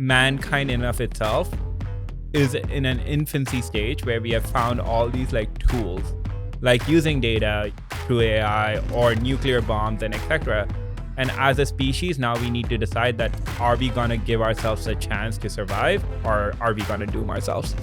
mankind in of itself is in an infancy stage where we have found all these like tools, like using data through AI or nuclear bombs and etc. And as a species, now we need to decide that are we gonna give ourselves a chance to survive or are we gonna doom ourselves?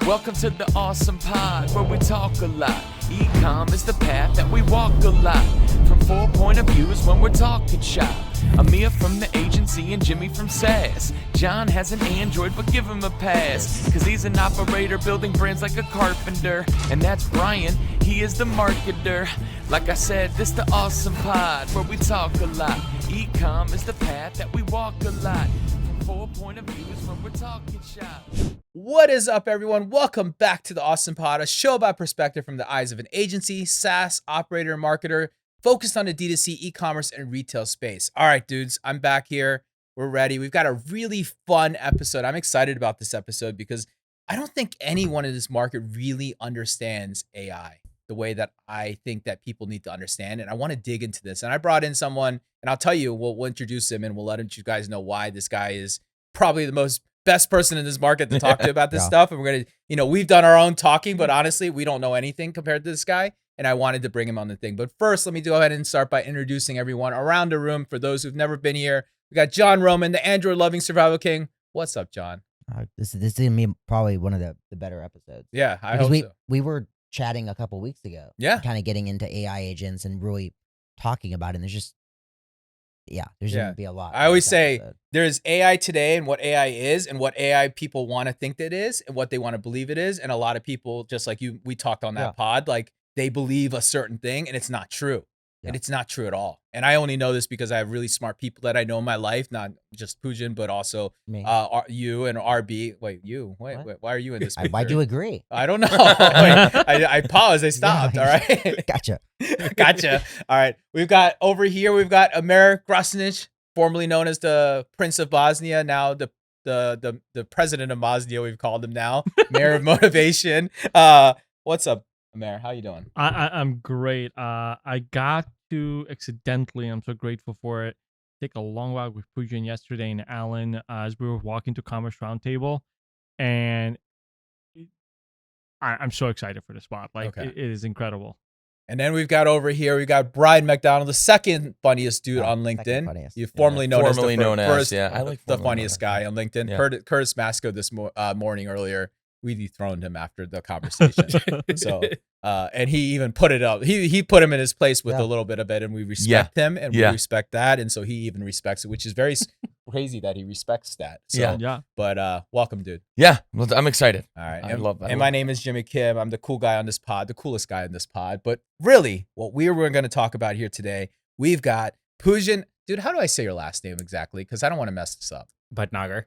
Welcome to the awesome pod where we talk a lot. E-com is the path that we walk a lot. From 4 point of views when we're talking shop. Amir from the agency and Jimmy from SAS. John has an Android but give him a pass, cause he's an operator building brands like a carpenter. And that's Brian, he is the marketer. Like I said, this the awesome pod where we talk a lot. E-com is the path that we walk a lot. From 4 point of views when we're talking shop. What is up, everyone? Welcome back to the Awesome Pod, a show about perspective from the eyes of an agency, SaaS, operator, and marketer focused on the D2C, e-commerce, and retail space. All right, dudes, I'm back here. We're ready. We've got a really fun episode. I'm excited about this episode because I don't think anyone in this market really understands AI the way that I think that people need to understand. And I want to dig into this. And I brought in someone, and I'll tell you, we'll introduce him and we'll let you guys know why this guy is probably the best person in this market to talk to about this stuff. And we're going to, we've done our own talking, but honestly, we don't know anything compared to this guy. And I wanted to bring him on the thing. But first, let me go ahead and start by introducing everyone around the room. For those who've never been here, we got John Roman, the Android-loving survival king. What's up, John? This is going to be probably one of the better episodes. Yeah, I hope so. We were chatting a couple weeks ago. Yeah. Kind of getting into AI agents and really talking about it. And there's going to be a lot. I always say there's AI today and what AI is and what AI people want to think that it is and what they want to believe it is. And a lot of people, just like you, we talked on that pod, like they believe a certain thing and it's not true. And it's not true at all. And I only know this because I have really smart people that I know in my life, not just Pujun, but also you and RB. Wait, why are you in this picture? Why'd you agree? I don't know. I paused. I stopped. All right. Gotcha. All right. We've got Amir Grosnich, formerly known as the Prince of Bosnia, now the president of Bosnia, we've called him now. Mayor of Motivation. What's up, Amir? How you doing? I'm great. I got to accidentally, I'm so grateful for it, take a long walk with Pujun yesterday and Alan as we were walking to Commerce Roundtable. And I'm so excited for the spot. It is incredible. And then we got Brian McDonald, the second funniest dude on LinkedIn. You formerly known as the funniest guy on LinkedIn. Yeah. Curtis Masco this morning earlier. We dethroned him after the conversation. So, and he even put it up. He put him in his place with a little bit of it, and we respect him, and we respect that, and so he even respects it, which is very crazy that he respects that. So, But welcome, dude. Yeah, well, I'm excited. All right, I love that. And my name is Jimmy Kim. I'm the cool guy on this pod, the coolest guy on this pod. But really, what we're going to talk about here today, we've got Pujun. Dude, how do I say your last name exactly? Because I don't want to mess this up. Bhatnagar.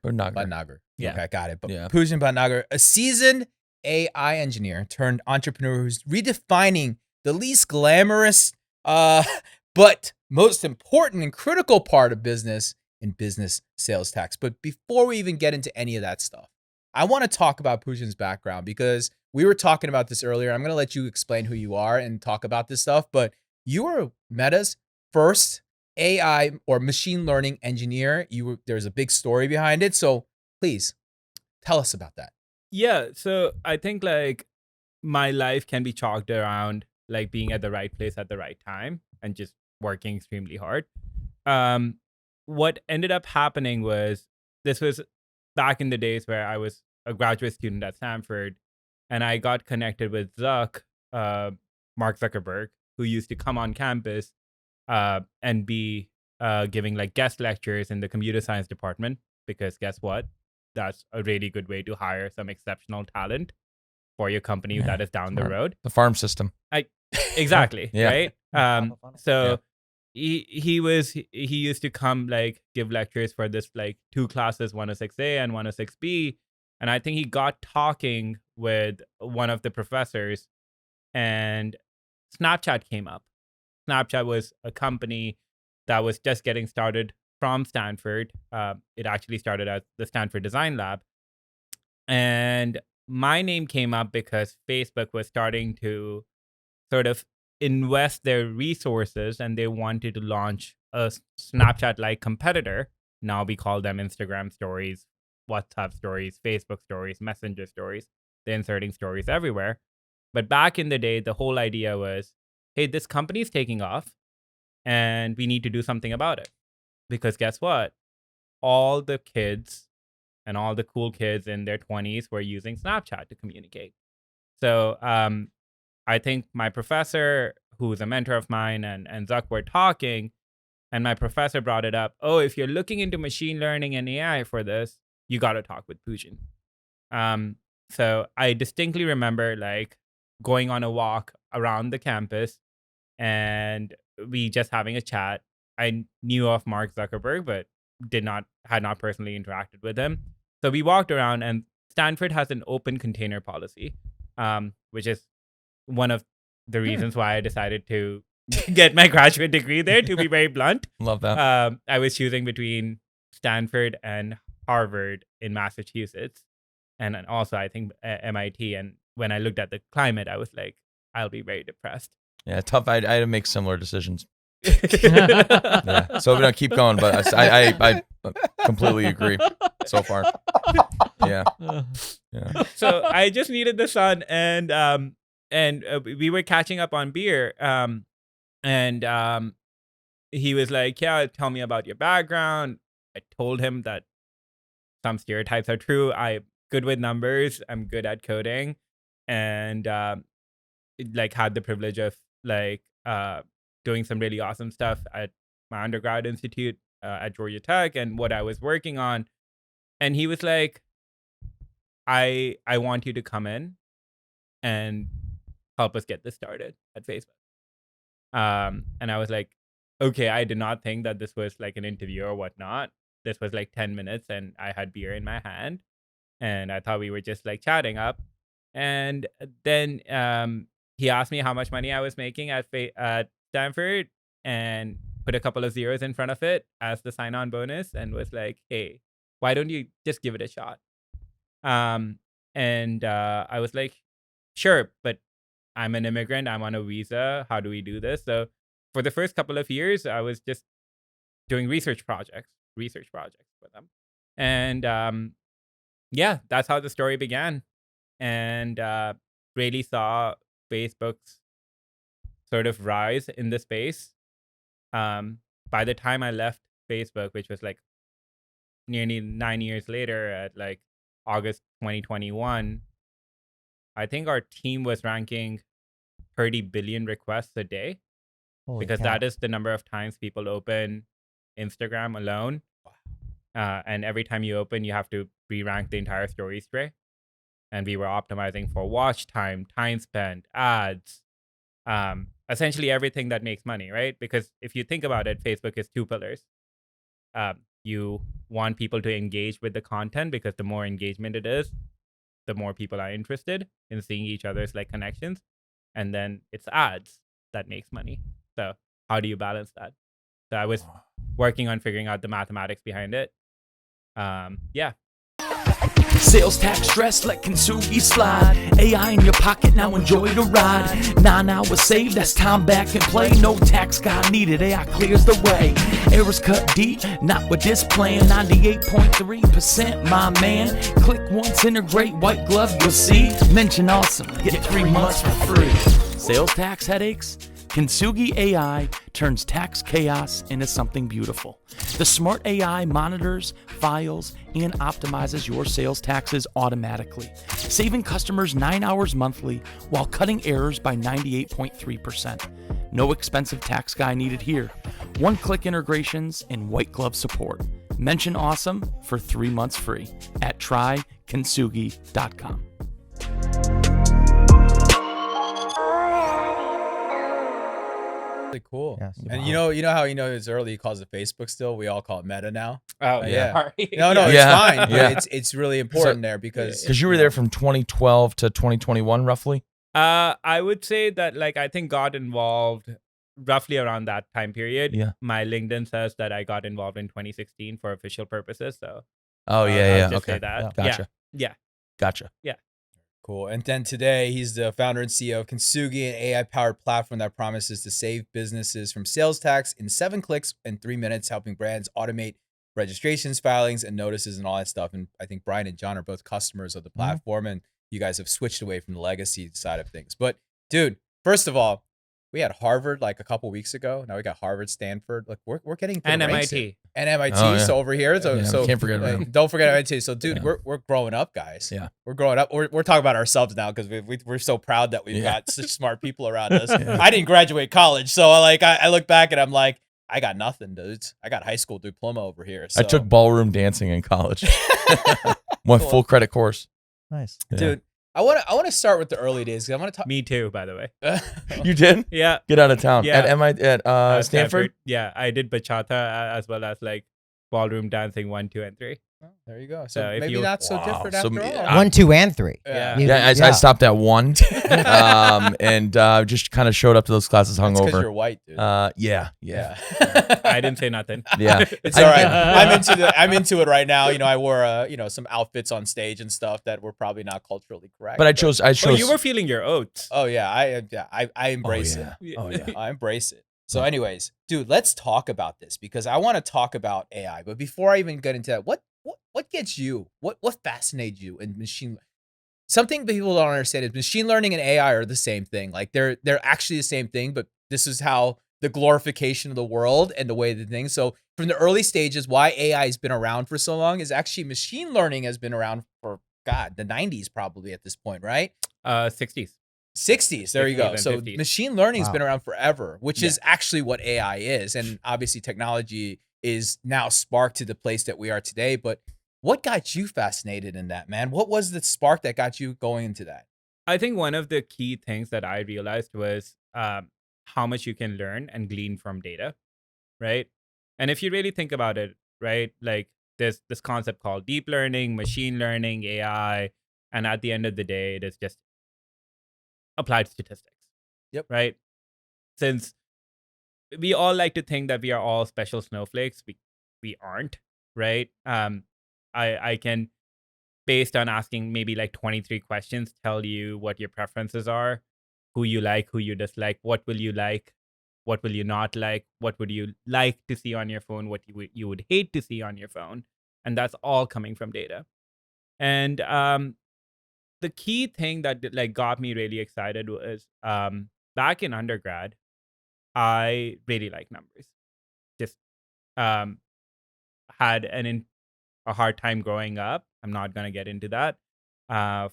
Yeah. Okay, got it. But Yeah. Pujun Bhatnagar, a seasoned AI engineer turned entrepreneur who's redefining the least glamorous, but most important and critical part of business in business sales tax. But before we even get into any of that stuff, I want to talk about Pujun's background because we were talking about this earlier. I'm going to let you explain who you are and talk about this stuff. But you were Meta's first AI or machine learning engineer. There's a big story behind it. So please tell us about that. Yeah. So I think like my life can be chalked around like being at the right place at the right time and just working extremely hard. What ended up happening was this was back in the days where I was a graduate student at Stanford and I got connected with Mark Zuckerberg, who used to come on campus and be giving like guest lectures in the computer science department, because guess what? That's a really good way to hire some exceptional talent for your company that is down the road. The farm system. Exactly. Right. He used to come like give lectures for this like two classes, 106A and 106B. And I think he got talking with one of the professors and Snapchat came up. Snapchat was a company that was just getting started from Stanford. It actually started at the Stanford Design Lab. And my name came up because Facebook was starting to sort of invest their resources and they wanted to launch a Snapchat-like competitor Now we call them Instagram stories, WhatsApp stories, Facebook stories, Messenger stories. They're inserting stories everywhere. But back in the day, the whole idea was, hey, this company is taking off and we need to do something about it. Because guess what? All the kids and all the cool kids in their 20s were using Snapchat to communicate. So I think my professor, who's a mentor of mine, and Zuck were talking, and my professor brought it up. Oh, if you're looking into machine learning and AI for this, you got to talk with Pujun. So I distinctly remember like going on a walk around the campus and we just having a chat. I knew of Mark Zuckerberg, but had not personally interacted with him. So we walked around, and Stanford has an open container policy, which is one of the reasons why I decided to get my graduate degree there, to be very blunt. Love that. I was choosing between Stanford and Harvard in Massachusetts, and also I think MIT. And when I looked at the climate, I was like, I'll be very depressed. Yeah, tough. I had to make similar decisions. Yeah, so we don't keep going, but I completely agree so far. Yeah. So I just needed the sun, and we were catching up on beer, and he was like, "Yeah, tell me about your background." I told him that some stereotypes are true. I'm good with numbers. I'm good at coding, and like had the privilege of like doing some really awesome stuff at my undergrad institute at Georgia Tech and what I was working on. And he was like, I want you to come in and help us get this started at Facebook. And I was like, okay, I did not think that this was like an interview or whatnot. This was like 10 minutes and I had beer in my hand and I thought we were just like chatting up. And then he asked me how much money I was making at Stanford and put a couple of zeros in front of it as the sign-on bonus and was like, hey, why don't you just give it a shot? And I was like, sure, but I'm an immigrant. I'm on a visa. How do we do this? So for the first couple of years, I was just doing research projects for them. And yeah, that's how the story began. And really saw Facebook's sort of rise in the space. By the time I left Facebook, which was like nearly 9 years later at like August 2021, I think our team was ranking 30 billion requests a day. Holy Because cow. that is the number of times people open Instagram alone. And every time you open, you have to re-rank the entire stories tray. And we were optimizing for watch time, time spent, ads, essentially everything that makes money, right? Because if you think about it, Facebook is two pillars. You want people to engage with the content because the more engagement it is, the more people are interested in seeing each other's like connections. And then it's ads that makes money. So how do you balance that? So I was working on figuring out the mathematics behind it. Yeah. Sales tax stress, let Kintsugi slide. AI in your pocket, now enjoy the ride. 9 hours saved, that's time back and play. No tax guy needed, AI clears the way. Errors cut deep, not with this plan. 98.3%, my man. Click once, integrate, white glove, you'll see. Mention awesome, get 3 months for free. Sales tax headaches? Kintsugi AI turns tax chaos into something beautiful. The smart AI monitors, files, and optimizes your sales taxes automatically, saving customers 9 hours monthly while cutting errors by 98.3%. No expensive tax guy needed here. One-click integrations and white glove support. Mention awesome for 3 months free at trykintsugi.com. Really cool. Yeah, super And cool. you know how it's early, he calls it Facebook still. We all call it Meta now. Oh, yeah. Sorry. No, it's Yeah. fine. But Yeah. it's really important there because Because you were there from 2012 to 2021, roughly. I would say that like I think got involved roughly around that time period. Yeah. My LinkedIn says that I got involved in 2016 for official purposes. So Oh, I'll yeah. just Okay. say that. Gotcha. Yeah. Gotcha. cool. And then today he's the founder and CEO of Kintsugi, an AI-powered platform that promises to save businesses from sales tax in 7 clicks and 3 minutes, helping brands automate registrations, filings, and notices and all that stuff. And I think Brian and John are both customers of the platform, and you guys have switched away from the legacy side of things. But dude, first of all, we had Harvard like a couple weeks ago. Now we got Harvard, Stanford. Like we're getting to And the ranks MIT. and MIT. Oh, yeah. So over here, so can't forget about don't forget MIT. So dude, Yeah. we're growing up, guys. Yeah. We're growing up. We're talking about ourselves now because we're so proud that we've Yeah. got such smart people around us. I didn't graduate college, so like I look back and I'm like, I got nothing, dudes. I got high school diploma over here. So. I took ballroom dancing in college. Went full credit course. Nice. Yeah. Dude, I want to start with the early days because I want to talk. Me too, by the way. You did? Yeah. Get out of town. Yeah. At MIT, at Stanford? Yeah, I did bachata as well as like ballroom dancing 1, 2, and 3. There you go. So So if maybe you- not so Wow. different So, after all. 1, 2, and 3. Yeah. You- Yeah, I stopped at 1. And just kind of showed up to those classes That's because hungover. you're white, dude. Yeah. I didn't say nothing. Yeah. It's all right. I'm into it right now. You know, I wore some outfits on stage and stuff that were probably not culturally correct. But I chose. Oh, you were feeling your oats. Oh yeah, I embrace yeah. it. Oh, yeah. I embrace it. So, anyways, dude, let's talk about this because I want to talk about AI. But before I even get into that, what gets you? What fascinates you in machine? Something people don't understand is machine learning and AI are the same thing. Like they're actually the same thing, but this is how the glorification of the world and the way the things. So from the early stages, why AI has been around for so long is actually machine learning has been around for the 90s probably at this point, right? 60s. 60s. There you 60s go. and So 50s. machine learning has Wow. been around forever, which is actually what AI is. And obviously technology is now sparked to the place that we are today. But what got you fascinated in that, man? What was the spark that got you going into that? I think one of the key things that I realized was how much you can learn and glean from data, right? And if you really think about it, right, like there's this concept called deep learning, machine learning, AI, and at the end of the day, it is just applied statistics. Yep. Right? Since we all like to think that we are all special snowflakes, we aren't, right? I can, based on asking maybe like 23 questions, tell you what your preferences are, who you like, who you dislike, what will you like, what will you not like, what would you like to see on your phone, what you would hate to see on your phone. And that's all coming from data. And the key thing that like got me really excited was back in undergrad, I really like numbers. Just had a hard time growing up. I'm not going to get into that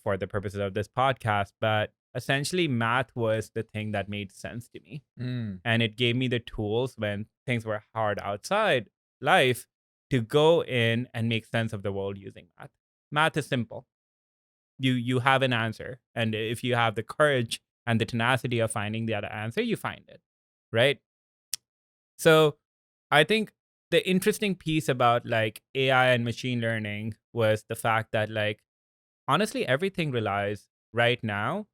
for the purposes of this podcast, but essentially math was the thing that made sense to me. And it gave me the tools when things were hard outside life to go in and make sense of the world using math. Math is simple. You have an answer, and if you have the courage and the tenacity of finding that answer, you find it, right? So I think the interesting piece about like AI and machine learning was the fact that like honestly everything relies right now,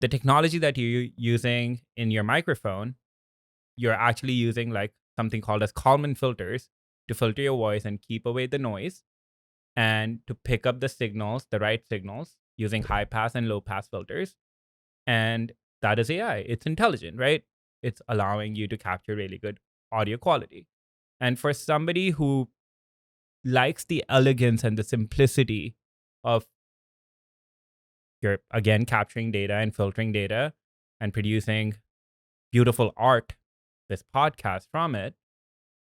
the technology that you're using in your microphone, you're actually using like something called as Kalman filters to filter your voice and keep away the noise and to pick up the signals, the right signals, using high pass and low pass filters. And that is AI. It's intelligent, right? It's allowing you to capture really good audio quality. And for somebody who likes the elegance and the simplicity of you're again capturing data and filtering data and producing beautiful art, this podcast from it,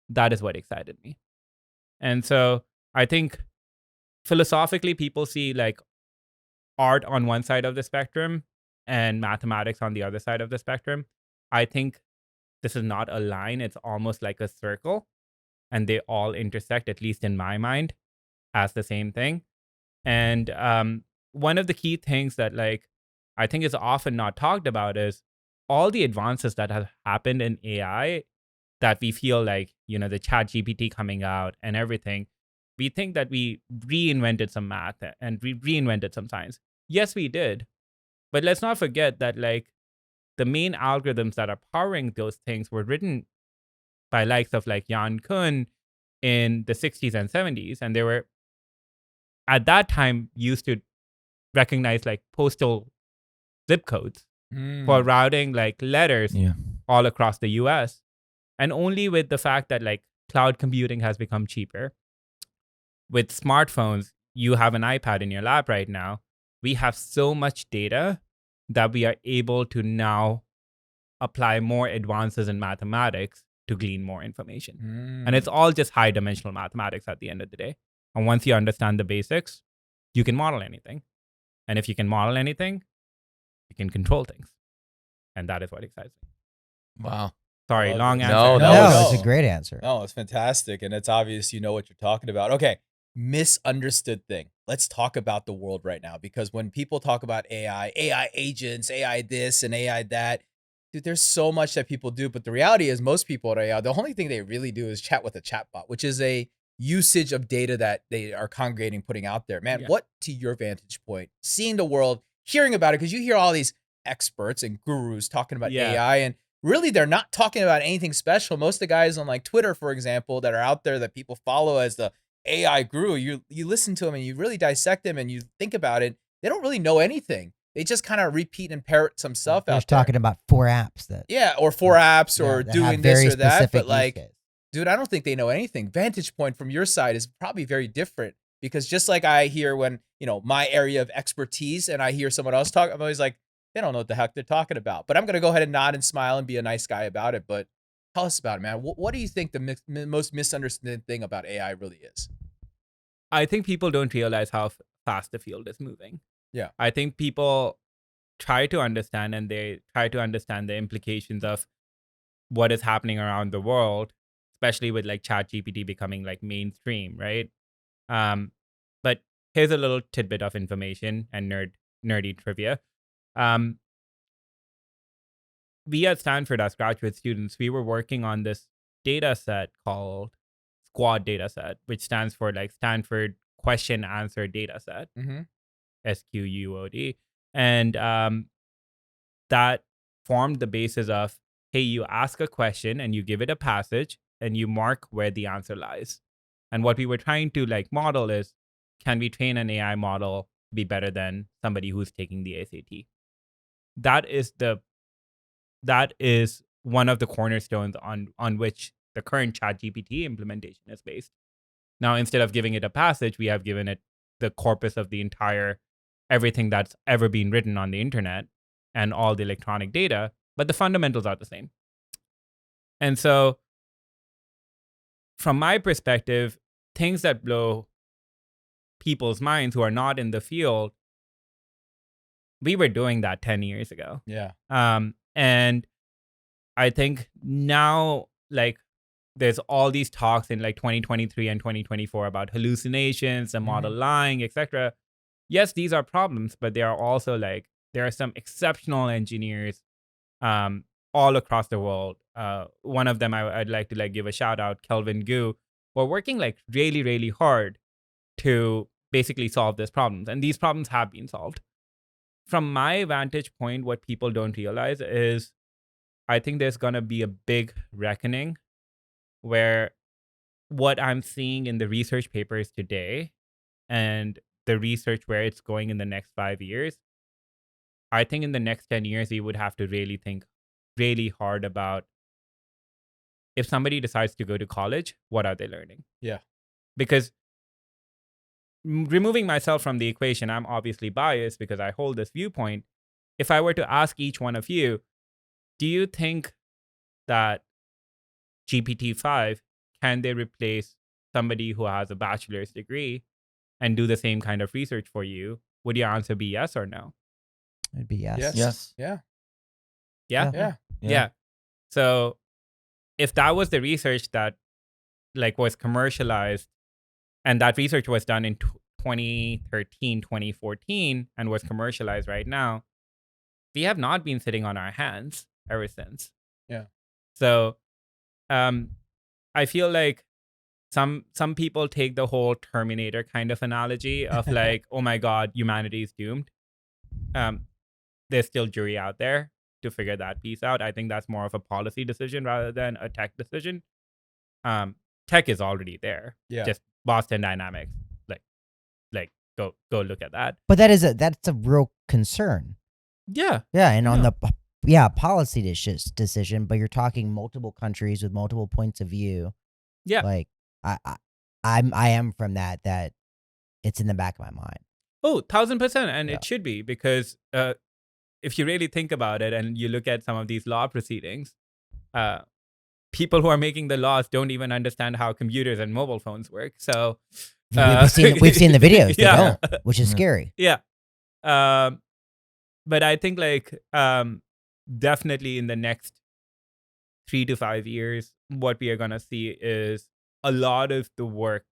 that is what excited me. And so I think philosophically people see like art on one side of the spectrum and mathematics on the other side of the spectrum. I think this is not a line. It's almost like a circle, and they all intersect, at least in my mind, as the same thing. And one of the key things that like I think is often not talked about is all the advances that have happened in AI that we feel like, you know, the chat GPT coming out and everything. We think that we reinvented some math and we reinvented some science. Yes, we did. But let's not forget that like the main algorithms that are powering those things were written by likes of like Jan Kuhn in the 60s and 70s. And they were at that time used to recognize like postal zip codes for routing like letters all across the US. And only with the fact that like cloud computing has become cheaper with smartphones, you have an iPad in your lap right now. We have so much data that we are able to now apply more advances in mathematics to glean more information. And it's all just high dimensional mathematics at the end of the day. And once you understand the basics, you can model anything. And if you can model anything, you can control things. And that is what excites me. Wow. Sorry, Love long it. answer. No, No, that it's a great answer. No, it's fantastic. And it's obvious you know what you're talking about. Okay. Misunderstood thing. Let's talk about the world right now, because when people talk about AI agents, AI this and AI that, dude, there's so much that people do. But the reality is most people at AI, the only thing they really do is chat with a chatbot, which is a usage of data that they are congregating, putting out there. Man, Yeah. what, to your vantage point, seeing the world, hearing about it, because you hear all these experts and gurus talking about Yeah. AI, and really they're not talking about anything special. Most of the guys on like Twitter, for example, that are out there that people follow as the AI guru, you listen to them and you really dissect them and you think about it, they don't really know anything. They just kind of repeat and parrot some stuff They're out there. talking about 4 apps that Yeah, or 4 apps or that doing have very this or that. specific But use like, case. dude, I don't think they know anything. Vantage point from your side is probably very different, because just like I hear when, you know, my area of expertise and I hear someone else talk, I'm always like, they don't know what the heck they're talking about. But I'm going to go ahead and nod and smile and be a nice guy about it. But tell us about it, man. What do you think the most misunderstood thing about AI really is? I think people don't realize how fast the field is moving. Yeah. I think people try to understand, and they try to understand the implications of what is happening around the world, especially with like ChatGPT becoming like mainstream, right? But here's a little tidbit of information and nerdy trivia. We at Stanford, as graduate students, we were working on this data set called SQUAD data set, which stands for like Stanford Question Answer Data Set, Mm-hmm. SQUOD. And that formed the basis of, hey, you ask a question and you give it a passage and you mark where the answer lies. And what we were trying to like model is, can we train an AI model to be better than somebody who's taking the SAT? That is one of the cornerstones on which the current ChatGPT implementation is based. Now, instead of giving it a passage, we have given it the corpus of the entire everything that's ever been written on the internet and all the electronic data, but the fundamentals are the same. And so, from my perspective, things that blow people's minds who are not in the field, we were doing that 10 years ago. Yeah. And I think now, like, there's all these talks in like 2023 and 2024 about hallucinations and model lying, etc. Yes, these are problems, but there are also like, there are some exceptional engineers all across the world. One of them I'd like to like give a shout out, Kelvin Gu, who are working like really, really hard to basically solve these problems. And these problems have been solved. From my vantage point, what people don't realize is I think there's going to be a big reckoning where what I'm seeing in the research papers today and the research where it's going in the next 5 years, I think in the next 10 years, we would have to really think really hard about, if somebody decides to go to college, what are they learning? Yeah. Because removing myself from the equation, I'm obviously biased because I hold this viewpoint. If I were to ask each one of you, do you think that GPT-5, can they replace somebody who has a bachelor's degree and do the same kind of research for you? Would your answer be yes or no? It'd be yes. Yes. Yeah. Yeah? Yeah. Yeah. So if that was the research that like was commercialized, and that research was done in 2013, 2014 and was commercialized right now, we have not been sitting on our hands ever since. Yeah. So I feel like some people take the whole Terminator kind of analogy of like, oh my God, humanity is doomed. There's still jury out there to figure that piece out. I think that's more of a policy decision rather than a tech decision. Tech is already there. Yeah. Just Boston Dynamics. Like go look at that. But that's a real concern. Yeah. Yeah, and on the policy decision, but you're talking multiple countries with multiple points of view. Yeah. Like I am from that it's in the back of my mind. Oh, 1000%. And Yeah. it should be, because if you really think about it and you look at some of these law proceedings, people who are making the laws don't even understand how computers and mobile phones work. So We've seen the videos. They Yeah. don't, which is Mhm. scary. yeah. But I think definitely in the next 3 to 5 years, what we are going to see is a lot of the work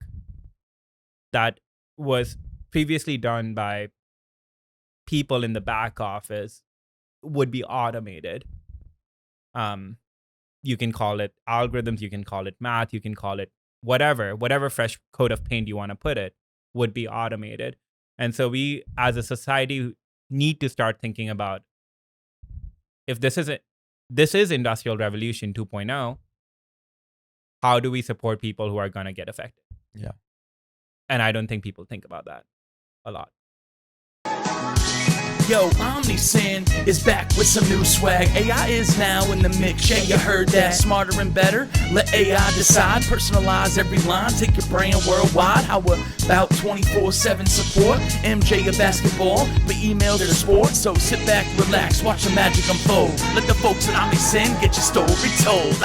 that was previously done by people in the back office would be automated. You can call it algorithms, you can call it math, you can call it whatever fresh coat of paint you want to put it, would be automated. And so we as a society need to start thinking about, if this is Industrial Revolution 2.0, how do we support people who are going to get affected? Yeah. And I don't think people think about that a lot. Yo, OmniSyn is back with some new swag. AI is now in the mix, yeah, you heard that. Smarter and better, let AI decide. Personalize every line, take your brand worldwide. How about 24/7 support? MJ of basketball, but emails to sports. So sit back, relax, watch the magic unfold. Let the folks at OmniSyn get your story told.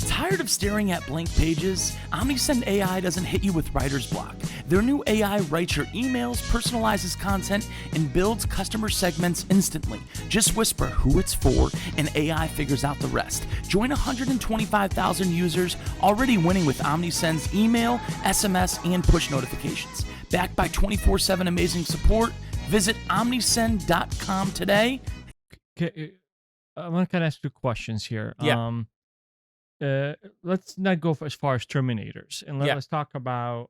Tired of staring at blank pages? OmniSend AI doesn't hit you with writer's block. Their new AI writes your emails, personalizes content, and builds customer segments instantly. Just whisper who it's for, and AI figures out the rest. Join 125,000 users already winning with OmniSend's email, SMS, and push notifications. Backed by 24/7 amazing support, visit omnisend.com today. Okay, I want to kind of ask two questions here. Yeah. Let's not go as far as Terminators, and Yeah. let's talk about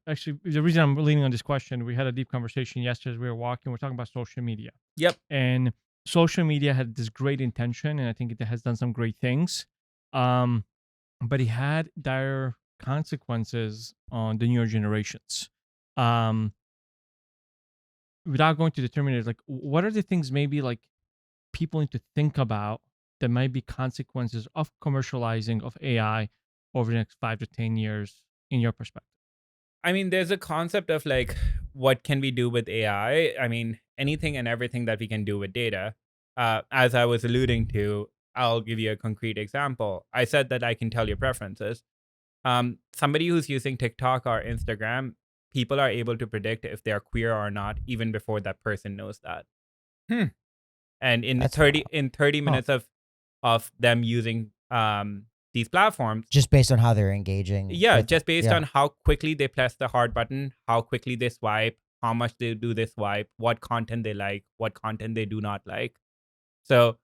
actually the reason I'm leaning on this question. We had a deep conversation yesterday as we were walking. We're talking about social media. Yep. And social media had this great intention, and I think it has done some great things. But it had dire consequences on the newer generations. Without going to the Terminators, like what are the things maybe like people need to think about that might be consequences of commercializing of AI over the next 5 to 10 years in your perspective? I mean, there's a concept of like, what can we do with AI? I mean, anything and everything that we can do with data. As I was alluding to, I'll give you a concrete example. I said that I can tell your preferences. Somebody who's using TikTok or Instagram, people are able to predict if they're queer or not, even before that person knows that. And in That's 30 wild. minutes of them using these platforms, Just based on how they're engaging. yeah, with- just based yeah. on how quickly they press the hard button, how quickly they swipe, how much they do they swipe, what content they like, what content they do not like. So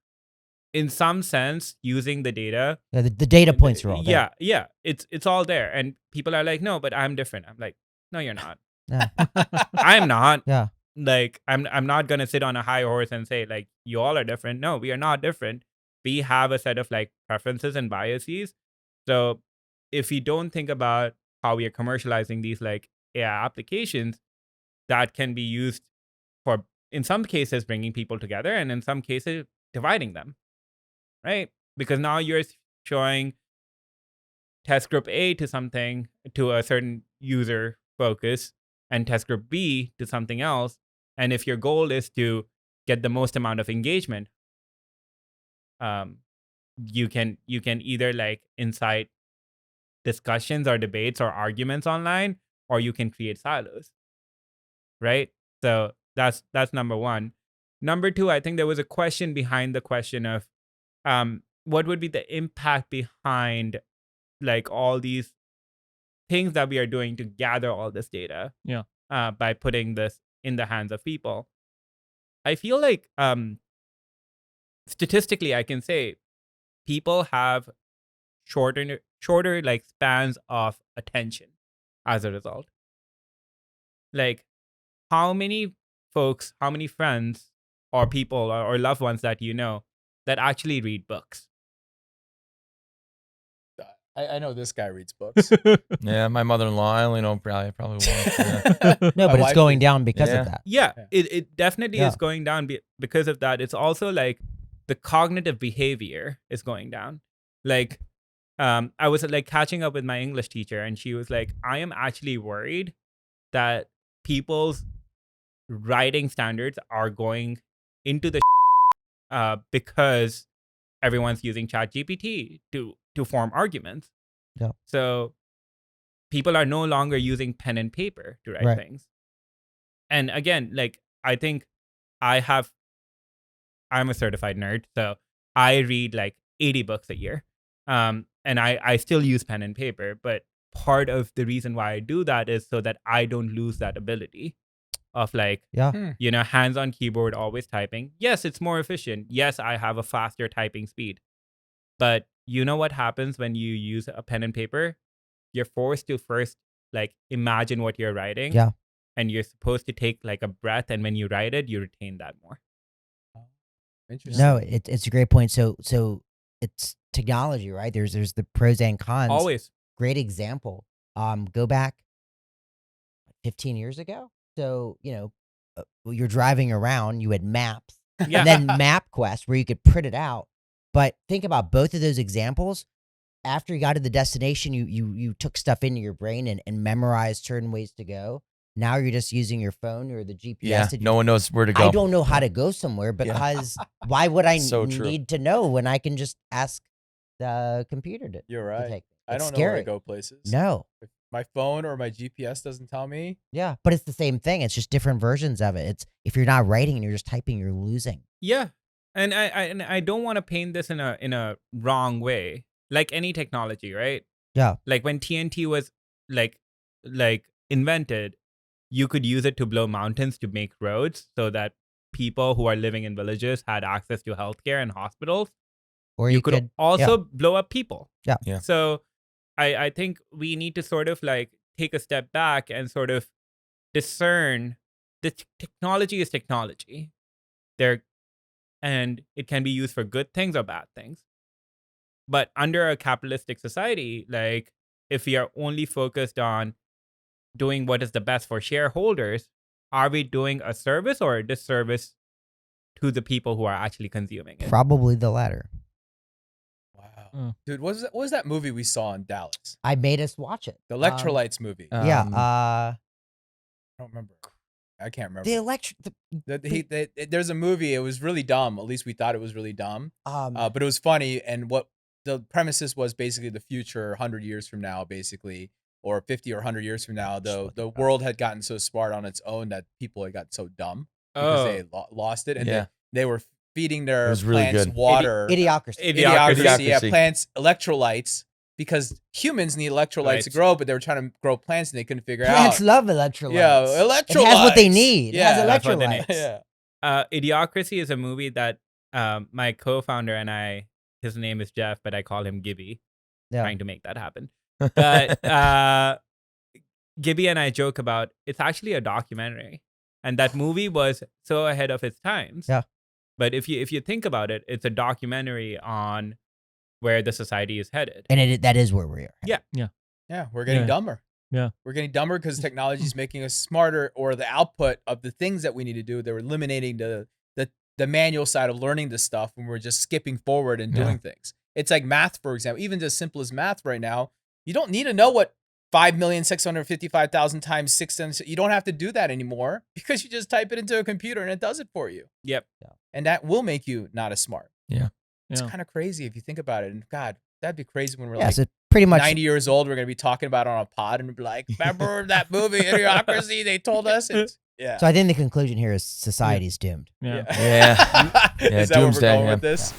in some sense, using the data, Yeah, the data points are all there. yeah, it's all there. And people are like, no, but I'm different. I'm like, no, you're not. Yeah. I'm not. Yeah. Like, I'm not gonna sit on a high horse and say like, you all are different. No, we are not different. We have a set of like preferences and biases. So if we don't think about how we are commercializing these like AI applications, that can be used for, in some cases, bringing people together, and in some cases, dividing them, right? Because now you're showing test group A to something, to a certain user focus, and test group B to something else. And if your goal is to get the most amount of engagement, you can either like incite discussions or debates or arguments online, or you can create silos, right? So that's number one. Number two, I think there was a question behind the question of what would be the impact behind like all these things that we are doing to gather all this data, Yeah. by putting this in the hands of people. I feel like statistically I can say people have shorter like spans of attention as a result. Like, how many folks, how many friends or people or loved ones that you know that actually read books? I know this guy reads books. Yeah, my mother-in-law. I only know probably one. Yeah. No, My but it's wife going is- down because Yeah. of that. Yeah, Yeah. it definitely Yeah. is going down because of that. It's also like the cognitive behavior is going down. Like, I was like catching up with my English teacher, and she was like, I am actually worried that people's writing standards are going into the because everyone's using ChatGPT to form arguments. Yeah. So people are no longer using pen and paper to write Right. things. And again, like I think I'm a certified nerd, so I read like 80 books a year. And I still use pen and paper, but part of the reason why I do that is so that I don't lose that ability of like, Yeah. hands on keyboard, always typing. Yes, it's more efficient. Yes, I have a faster typing speed. But you know what happens when you use a pen and paper? You're forced to first like imagine what you're writing. Yeah. And you're supposed to take like a breath, and when you write it, you retain that more. Interesting. No, it's a great point. So it's technology, right? There's the pros and cons. Always. Great example. Go back 15 years ago. So, you're driving around, you had maps, Yeah. and then MapQuest where you could print it out. But think about both of those examples. After you got to the destination, you took stuff into your brain and memorized certain ways to go. Now you're just using your phone or the GPS. Yeah, to no one knows where to go. I don't know how to go somewhere because why would I So true. need to know when I can just ask the computer to You're to right. take me? I It's don't know where to scary. go places. No. If my phone or my GPS doesn't tell me. Yeah, but it's the same thing. It's just different versions of it. It's if you're not writing and you're just typing, you're losing. Yeah. And I don't want to paint this in a wrong way. Like any technology, right? Yeah. Like when TNT was like invented, you could use it to blow mountains to make roads so that people who are living in villages had access to healthcare and hospitals. Or You could also blow up people. Yeah. Yeah. So I think we need to sort of like take a step back and sort of discern the technology is technology. And it can be used for good things or bad things. But under a capitalistic society, like if we are only focused on doing what is the best for shareholders, are we doing a service or a disservice to the people who are actually consuming it? Probably the latter. Wow. Dude, what was that movie we saw in Dallas? I made us watch it. The Electrolytes movie. I Yeah. don't remember. I can't remember. There's a movie. It was really dumb. At least we thought it was really dumb. But it was funny. And what the premises was basically the future 100 years from now, basically, or 50 or 100 years from now, the world had gotten so smart on its own that people had got so dumb because they lost it. And they were feeding their was really plants good. water. Idiocracy. Idiocracy. Yeah, plants electrolytes. Because humans need electrolytes to grow, but they were trying to grow plants and they couldn't figure Plants out. love electrolytes. Yeah, electrolytes. It has what they need. Yeah, it has that's what they electrolytes. need. Yeah. Idiocracy is a movie that my co-founder and I, his name is Jeff, but I call him Gibby, trying to make that happen. But Gibby and I joke about it's actually a documentary, and that movie was so ahead of its times. Yeah. But if you think about it, it's a documentary on where the society is headed. And that is where we are. Yeah, we're getting dumber. Yeah. We're getting dumber because technology is making us smarter, or the output of the things that we need to do. They're eliminating the manual side of learning this stuff when we're just skipping forward and doing things. It's like math, for example. Even as simple as math right now, you don't need to know what 5,655,000 times 6. You don't have to do that anymore because you just type it into a computer and it does it for you. Yep. And that will make you not as smart. Yeah. It's kind of crazy if you think about it. And God, that'd be crazy when we're Yeah, like so pretty much 90 years old. We're going to be talking about it on a pod and be like, remember that movie, Idiocracy? They told us. Yeah. So I think the conclusion here is society's doomed. Yeah. Yeah. Is that where we're doomsday, going yeah. with this?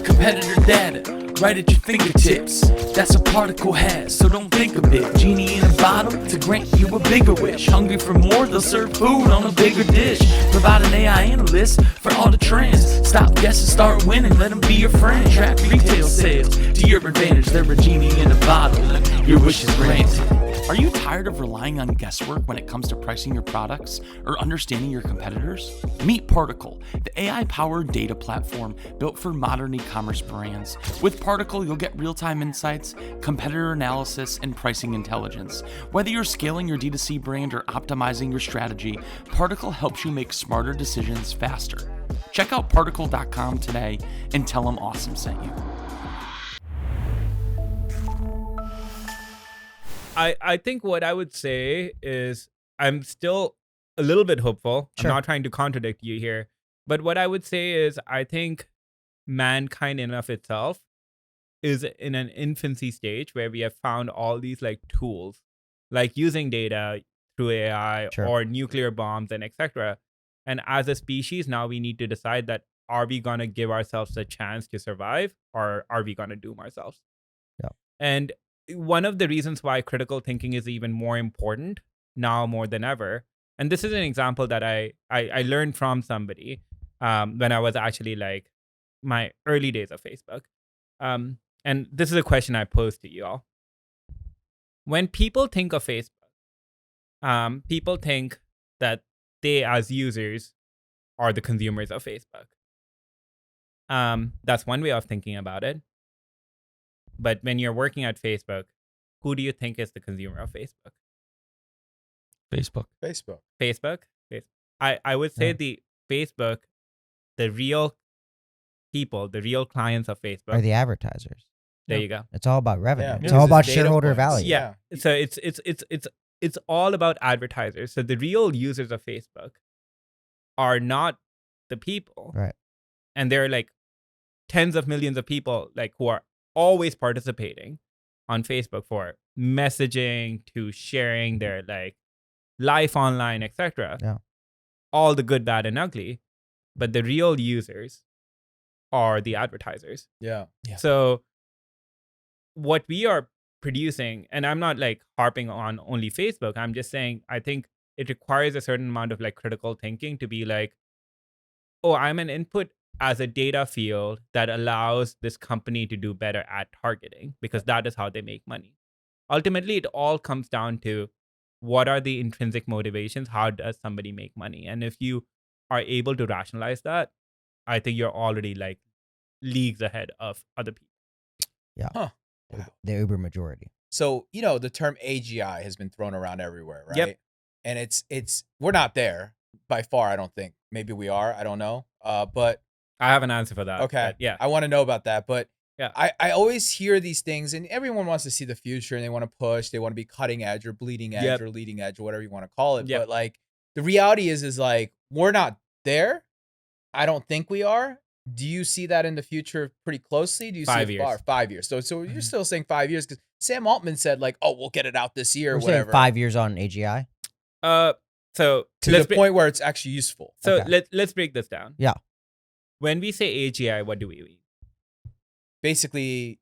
Competitor data, right at your fingertips. That's a particle has, so don't think of it. Genie in a bottle to grant you a bigger wish. Hungry for more, they'll serve food on a bigger dish. Provide an AI analyst for all the trends. Stop guessing, start winning, let them be your friend. Track retail sales to your advantage. They're a genie in a bottle, your wish is granted. Are you tired of relying on guesswork when it comes to pricing your products or understanding your competitors? Meet Particle, the AI-powered data platform built for modern e-commerce brands. With Particle, you'll get real-time insights, competitor analysis, and pricing intelligence. Whether you're scaling your D2C brand or optimizing your strategy, Particle helps you make smarter decisions faster. Check out particle.com today and tell them Awesome sent you. I think what I would say is I'm still a little bit hopeful. Sure. I'm not trying to contradict you here. But what I would say is I think mankind in of itself is in an infancy stage where we have found all these like tools, like using data through AI Sure. or nuclear bombs and etc. And as a species, now we need to decide that are we going to give ourselves a chance to survive or are we going to doom ourselves? Yeah. And one of the reasons why critical thinking is even more important now more than ever, and this is an example that I learned from somebody when I was actually like my early days of Facebook. And this is a question I pose to you all. When people think of Facebook, people think that they as users are the consumers of Facebook. That's one way of thinking about it. But when you're working at Facebook, who do you think is the consumer of Facebook? Facebook. Facebook. I would say Yeah. the Facebook, the real people, the real clients of Are Facebook. the advertisers. There you go. It's all about revenue. Yeah, It's because all about it's data shareholder points. value. Yeah. So it's all about advertisers. So the real users of Facebook are not the people. Right. And there are like tens of millions of people like who are always participating on Facebook for messaging to sharing their like life online, etc. Yeah. All the good, bad, and ugly. But the real users are the advertisers. Yeah. So what we are producing, and I'm not like harping on only Facebook, I'm just saying I think it requires a certain amount of like critical thinking to be like, oh, I'm an input as a data field that allows this company to do better at targeting because that is how they make money. Ultimately, it all comes down to what are the intrinsic motivations? How does somebody make money? And if you are able to rationalize that, I think you're already like leagues ahead of other people. Yeah. Huh. Wow. The uber majority. So, the term AGI has been thrown around everywhere, right? Yep. And it's we're not there by far, I don't think. Maybe we are, I don't know. But I have an answer for that. okay. But yeah. I want to know about that. But Yeah. I always hear these things and everyone wants to see the future and they want to push, they want to be cutting edge or bleeding edge Yep. or leading edge or whatever you want to call it. Yep. But like the reality is like we're not there. I don't think we are. Do you see that in the future pretty closely? Do you 5 see it years. far? 5 years. So you're still saying 5 years because Sam Altman said like, oh, we'll get it out this year or We're saying whatever. 5 years on AGI. So to let's the break- point where it's actually useful. So Okay. let's break this down. Yeah. When we say AGI, what do we mean? Basically,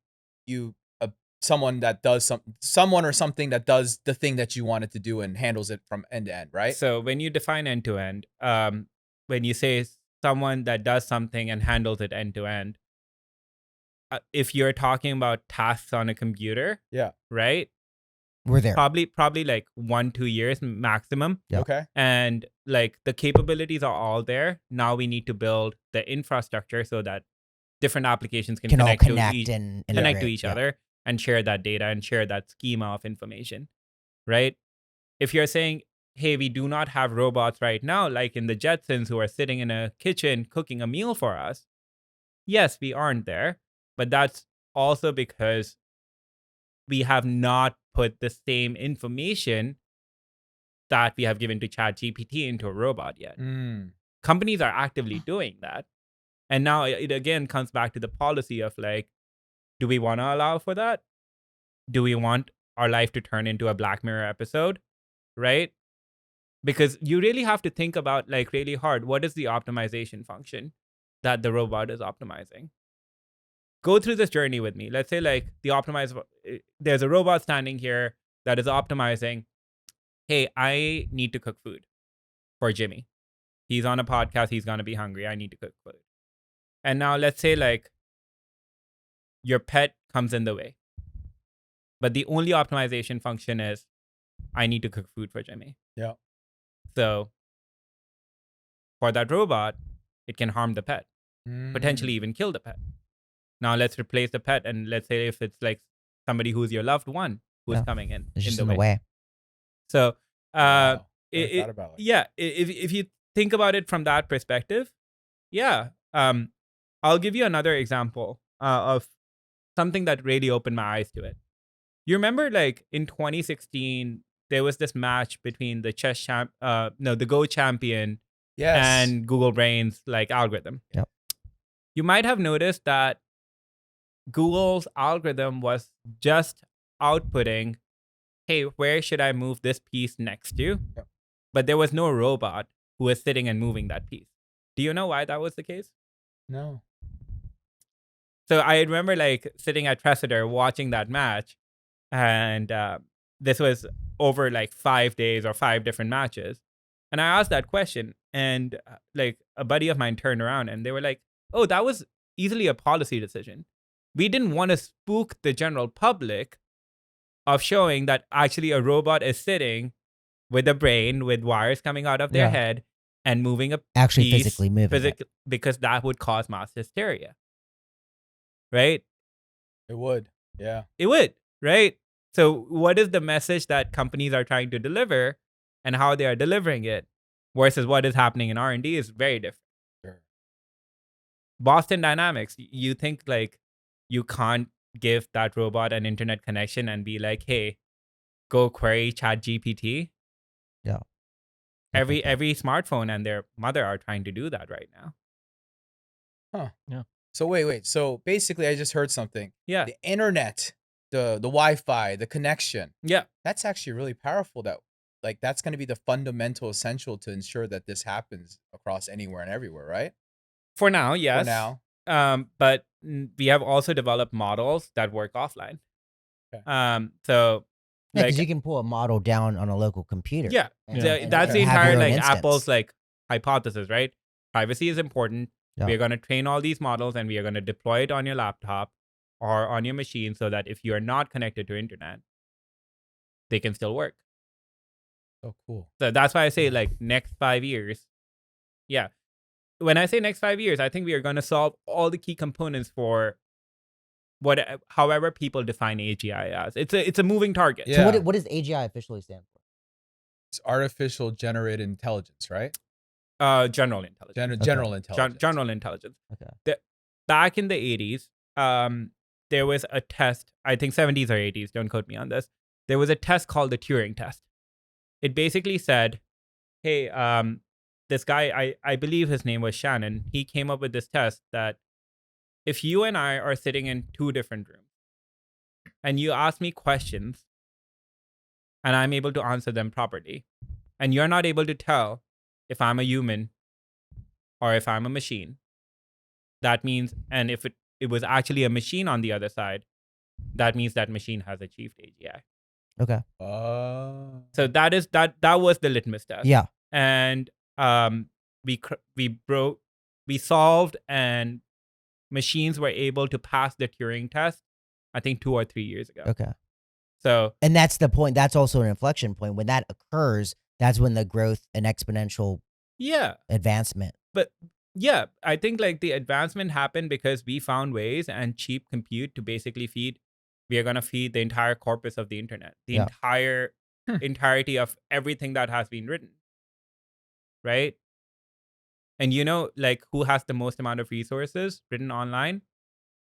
someone that does someone or something that does the thing that you want it to do and handles it from end to end, right? So when you define end to end, when you say someone that does something and handles it end to end, if you're talking about tasks on a computer, Yeah. right? We're there. Probably like 1-2 years maximum. Yeah. Okay. And like the capabilities are all there. Now we need to build the infrastructure so that different applications can Can all connect, connect to each, and connect to integrate. each Yeah. other and share that data and share that schema of information, right? If you're saying, hey, we do not have robots right now, like in the Jetsons who are sitting in a kitchen cooking a meal for us, yes, we aren't there. But that's also because we have not put the same information that we have given to ChatGPT into a robot yet. Companies are actively doing that. And now it again comes back to the policy of like, do we want to allow for that? Do we want our life to turn into a Black Mirror episode? Right? Because you really have to think about like really hard, what is the optimization function that the robot is optimizing? Go through this journey with me. Let's say like there's a robot standing here that is optimizing, hey, I need to cook food for Jimmy. He's on a podcast. He's going to be hungry. I need to cook food. And now let's say like your pet comes in the way. But the only optimization function is I need to cook food for Jimmy. Yeah. So for that robot, it can harm the pet, potentially even kill the pet. Now let's replace the pet and let's say if it's like somebody who's your loved one who's Yeah. coming in. It's just in the way. So Wow. Never it- thought about it. yeah, if you think about it from that perspective, Yeah. I'll give you another example of something that really opened my eyes to it. You remember, like in 2016, there was this match between the the Go champion Yes. and Google Brain's like algorithm. Yep. You might have noticed that Google's algorithm was just outputting, hey, where should I move this piece next to? Yep. But there was no robot who was sitting and moving that piece. Do you know why that was the case? No. So I remember like sitting at Tressiter watching that match, and this was over like 5 days or 5 different matches. And I asked that question, and like a buddy of mine turned around and they were like, oh, that was easily a policy decision. We didn't want to spook the general public of showing that actually a robot is sitting with a brain with wires coming out of their Yeah. head and moving a Actually piece physically moving it. because that would cause mass hysteria. Right? It would. Yeah. It would, right? So what is the message that companies are trying to deliver and how they are delivering it versus what is happening in R&D is very different. Sure. Boston Dynamics, you think like you can't give that robot an internet connection and be like, hey, go query ChatGPT? Yeah. Every smartphone and their mother are trying to do that right now. So wait. So basically, I just heard something. Yeah. The internet, the Wi-Fi, the connection. Yeah. That's actually really powerful. That's going to be the fundamental essential to ensure that this happens across anywhere and everywhere, right? For now, yes. For now. But we have also developed models that work offline. Okay. So Yeah, like, because you can pull a model down on a local computer. yeah, Yeah. that's the have entire your own like instance. Apple's like hypothesis, right? Privacy is important. Yeah. We are going to train all these models and we are going to deploy it on your laptop or on your machine so that if you are not connected to internet, they can still work. So cool. So that's why I say like next 5 years. Yeah. When I say next 5 years, I think we are going to solve all the key components for however people define AGI as. It's a moving target. Yeah. So what does AGI officially stand for? It's artificial generated intelligence, right? General intelligence. General intelligence. General intelligence. Okay. Back in the 80s, there was a test, I think 70s or 80s, don't quote me on this. There was a test called the Turing test. It basically said, hey, this guy, I believe his name was Shannon, he came up with this test that if you and I are sitting in 2 different rooms and you ask me questions and I'm able to answer them properly, and you're not able to tell if I'm a human or if I'm a machine, that means, and if it was actually a machine on the other side, that means that machine has achieved AGI. Okay. So that was the litmus test. Yeah. And we solved, and machines were able to pass the Turing test, I think 2 or 3 years ago. Okay. So And that's the point. That's also an inflection point. When that occurs, that's when the growth and exponential yeah, advancement. but yeah, I think like the advancement happened because we found ways and cheap compute to basically we are going to feed the entire corpus of the internet, the Yeah. entire entirety of everything that has been written. Right? And you know, like who has the most amount of resources written online?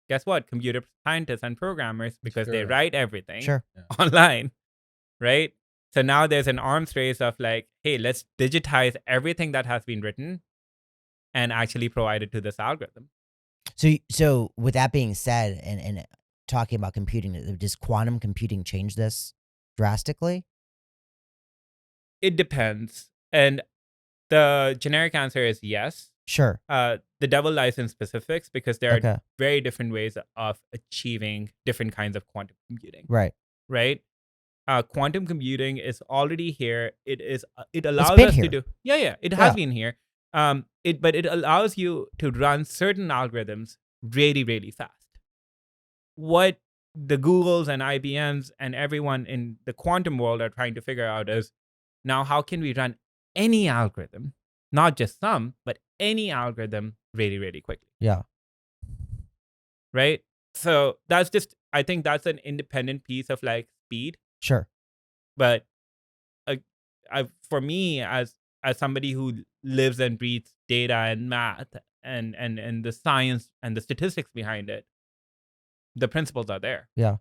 Guess what? Computer scientists and programmers, because they Sure. write everything Sure. online. Right? So now there's an arms race of like, hey, let's digitize everything that has been written and actually provide it to this algorithm. So with that being said, and talking about computing, does quantum computing change this drastically? It depends. And the generic answer is yes. Sure. The devil lies in specifics because there are Okay. very different ways of achieving different kinds of quantum computing. Right. Right? Quantum computing is already here. It allows been us to here. do. Yeah, it has Yeah. been here. But it allows you to run certain algorithms really, really fast. What the Googles and IBMs and everyone in the quantum world are trying to figure out is now how can we run any algorithm, not just some, but any algorithm really, really quickly. Yeah. Right? So I think that's an independent piece of like speed. Sure. But for me, as somebody who lives and breathes data and math and the science and the statistics behind it, the principles are there. Yeah.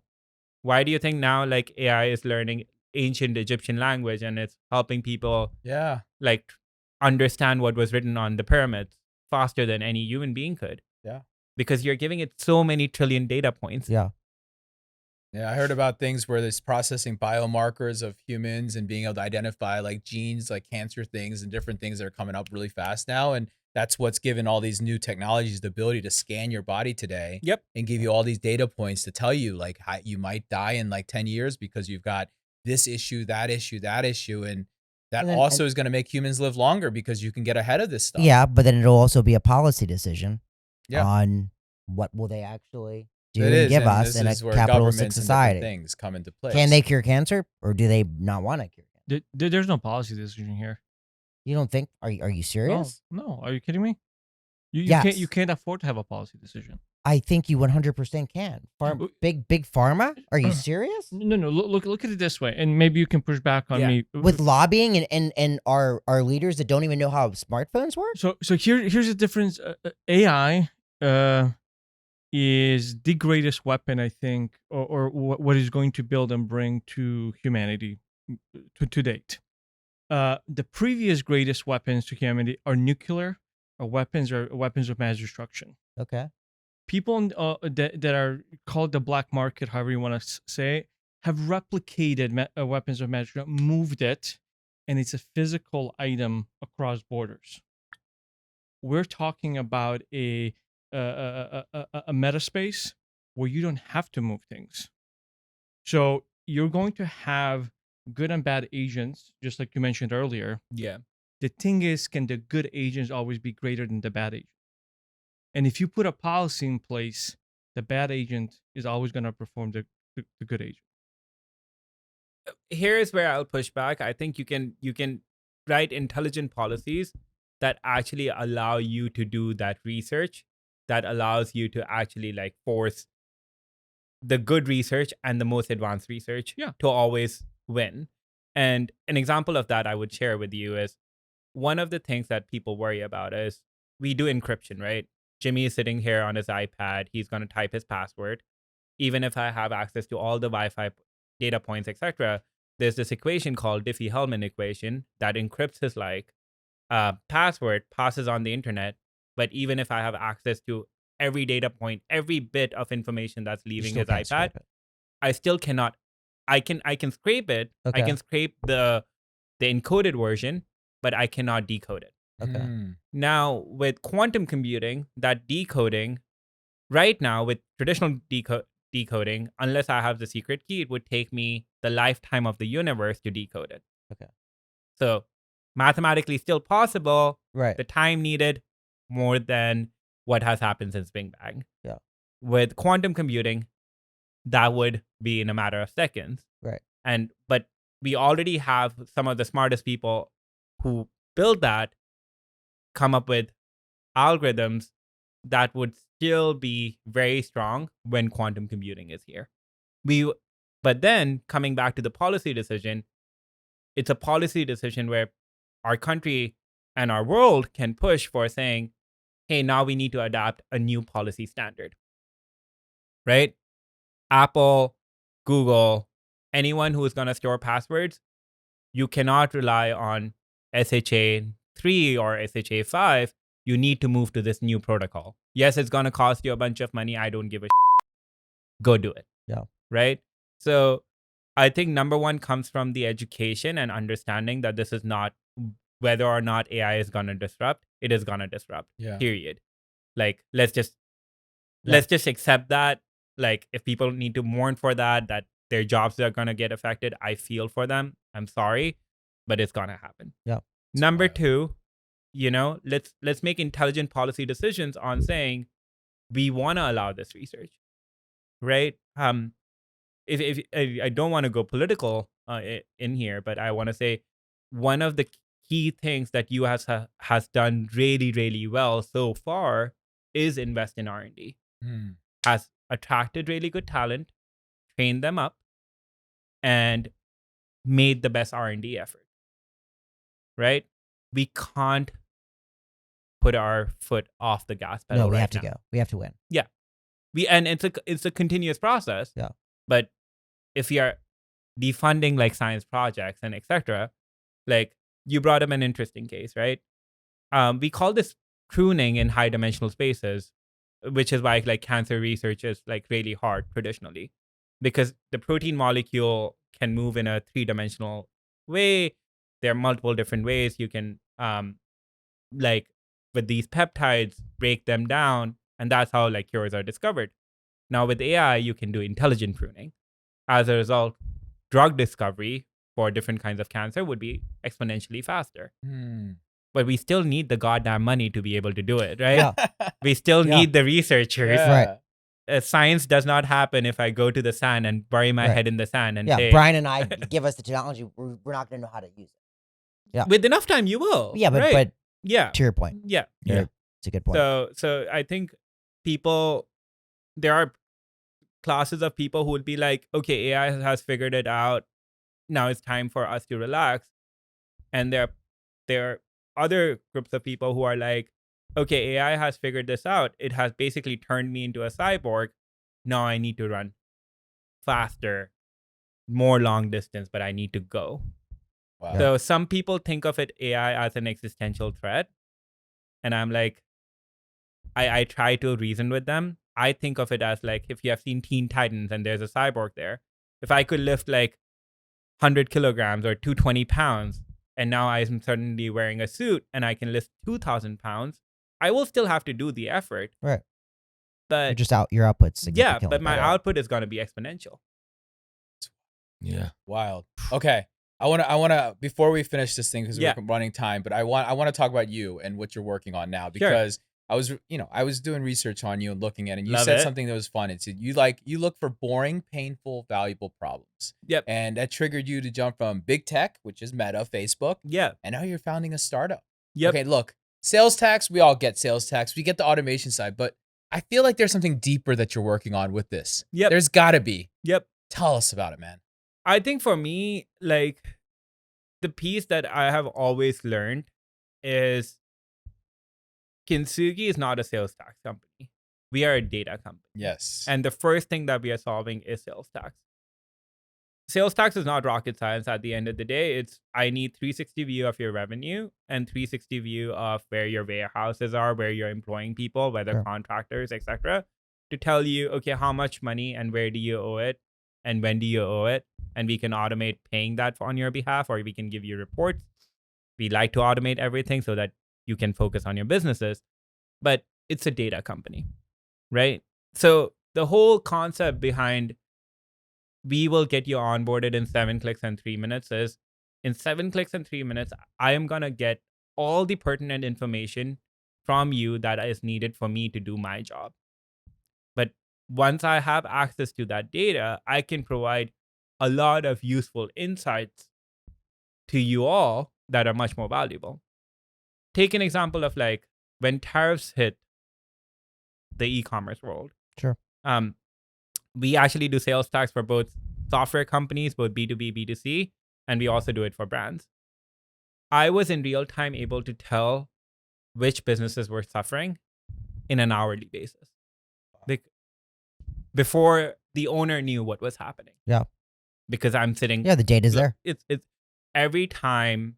Why do you think now like AI is learning ancient Egyptian language and it's helping people Yeah. like understand what was written on the pyramids faster than any human being could? Yeah. Because you're giving it so many trillion data points. Yeah. Yeah, I heard about things where there's processing biomarkers of humans and being able to identify like genes, like cancer things and different things that are coming up really fast now. And that's what's given all these new technologies the ability to scan your body today Yep. and give you all these data points to tell you like how you might die in like 10 years because you've got this issue, that issue, that issue. And that And then- also is going to make humans live longer because you can get ahead of this stuff. Yeah, but then it'll also be a policy decision Yeah. on what will they actually do It and is, give and us this in a is where capitalistic governments and different society. things come into place. Can they cure cancer, or do they not want to cure cancer? There's no policy decision here. You don't think? Are you serious? No, are you kidding me? You Yes. can't afford to have a policy decision. I think you 100% can. Big pharma? Are you serious? No. Look at it this way, and maybe you can push back on Yeah. me With lobbying and our leaders that don't even know how smartphones work? So here's the difference. AI is the greatest weapon, I think, or what is going to build and bring to humanity to date. The previous greatest weapons to humanity are nuclear, or weapons of mass destruction. Okay. People that are called the black market, however you want to say, have replicated weapons of mass destruction, moved it, and it's a physical item across borders. We're talking about a meta space where you don't have to move things. So you're going to have good and bad agents, just like you mentioned earlier. Yeah. The thing is, can the good agents always be greater than the bad agent? And if you put a policy in place, the bad agent is always going to perform the good agent. Here's where I'll push back. I think you can write intelligent policies that actually allow you to do that research, that allows you to actually like force the good research and the most advanced research to always win. And an example of that I would share with you is one of the things that people worry about is we do encryption, right? Jimmy is sitting here on his iPad. He's going to type his password. Even if I have access to all the Wi-Fi data points, etc., there's this equation called Diffie-Hellman equation that encrypts his password, passes on the internet. But even if I have access to every data point, every bit of information that's leaving his iPad, I still cannot. I can scrape it. Okay. I can scrape the encoded version, but I cannot decode it. Okay. Now, with quantum computing, that decoding, right now, with traditional decoding, unless I have the secret key, it would take me the lifetime of the universe to decode it. Okay. So, mathematically still possible. Right. The time needed more than what has happened since Big Bang. Yeah. With quantum computing, that would be in a matter of seconds. Right. But we already have some of the smartest people who build that come up with algorithms that would still be very strong when quantum computing is here. But then coming back to the policy decision, it's a policy decision where our country and our world can push for saying, hey, now we need to adopt a new policy standard, right? Apple, Google, anyone who is going to store passwords, you cannot rely on SHA-3 or SHA-5. You need to move to this new protocol. Yes, it's going to cost you a bunch of money. I don't give a Go do it. Yeah. Right? So I think number one comes from the education and understanding that this is not whether or not AI is going to disrupt. It is going to disrupt. Yeah. Period. Like, let's just accept that. Like, if people need to mourn for that their jobs are going to get affected, I feel for them. I'm sorry, but it's going to happen. Yeah. Number two, let's make intelligent policy decisions on saying we want to allow this research, right? If I don't want to go political in here, but I want to say one of the key things that US has done really, really well so far is invest in R&D. Has attracted really good talent, trained them up, and made the best R&D effort. Right? We can't put our foot off the gas pedal. No, we right have to now. go. We have to win. And it's a continuous process. Yeah. But if you are defunding like science projects and etc., like you brought up an interesting case, right? We call this pruning in high dimensional spaces, which is why like cancer research is like really hard traditionally, because the protein molecule can move in a 3-dimensional way. There are multiple different ways you can like with these peptides break them down, and that's how like cures are discovered. Now with AI, you can do intelligent pruning. As a result, drug discovery for different kinds of cancer would be exponentially faster. But we still need the goddamn money to be able to do it, right? Yeah. We still Yeah. need the researchers. Yeah. Right. Science does not happen if I go to the sand and bury my Right. head in the sand and Yeah, say, Brian and I give us the technology. We're not going to know how to use it. with enough time, you will. Yeah, but right? but yeah, to your point, yeah. Yeah. it's a good point. So I think there are classes of people who would be like, okay, AI has figured it out. Now it's time for us to relax. And there are other groups of people who are like, okay, AI has figured this out. It has basically turned me into a cyborg. Now I need to run faster, more long distance, but I need to go. Wow. So some people think of it AI as an existential threat. And I'm like, I try to reason with them. I think of it as like, if you have seen Teen Titans and there's a cyborg there, if I could lift like 100 kilograms or 220 pounds, and now I'm suddenly wearing a suit and I can lift 2,000 pounds, I will still have to do the effort. Right. But your output's yeah, significantly but my better. output is going to be exponential. Yeah. Wild. Okay. I wanna before we finish this thing, because Yeah. we're running time, but I want to talk about you and what you're working on now, because I was doing research on you and looking at it, and you Love said it. something that was fun. It's you look for boring, painful, valuable problems. Yep. And that triggered you to jump from big tech, which is Meta, Facebook, Yeah. and now you're founding a startup. Yep. Okay, look, sales tax, we all get sales tax. We get the automation side, but I feel like there's something deeper that you're working on with this. Yep. There's got to be. Yep. Tell us about it, man. I think for me, like the piece that I have always learned is Kintsugi is not a sales tax company. We are a data company. Yes. And the first thing that we are solving is sales tax. Sales tax is not rocket science at the end of the day. It's I need 360 view of your revenue and 360 view of where your warehouses are, where you're employing people, whether Sure. contractors, etc., to tell you, okay, how much money and where do you owe it and when do you owe it? And we can automate paying that on your behalf, or we can give you reports. We like to automate everything so that you can focus on your businesses, but it's a data company, right? So the whole concept behind we will get you onboarded in 7 clicks and 3 minutes is in 7 clicks and 3 minutes, I am going to get all the pertinent information from you that is needed for me to do my job. But once I have access to that data, I can provide a lot of useful insights to you all that are much more valuable. Take an example of like when tariffs hit the e-commerce world. Sure. We actually do sales tax for both software companies, both B2B, B2C, and we also do it for brands. I was in real time able to tell which businesses were suffering in an hourly basis. Before the owner knew what was happening. Yeah. Because I'm sitting. Yeah, the data's there. It's every time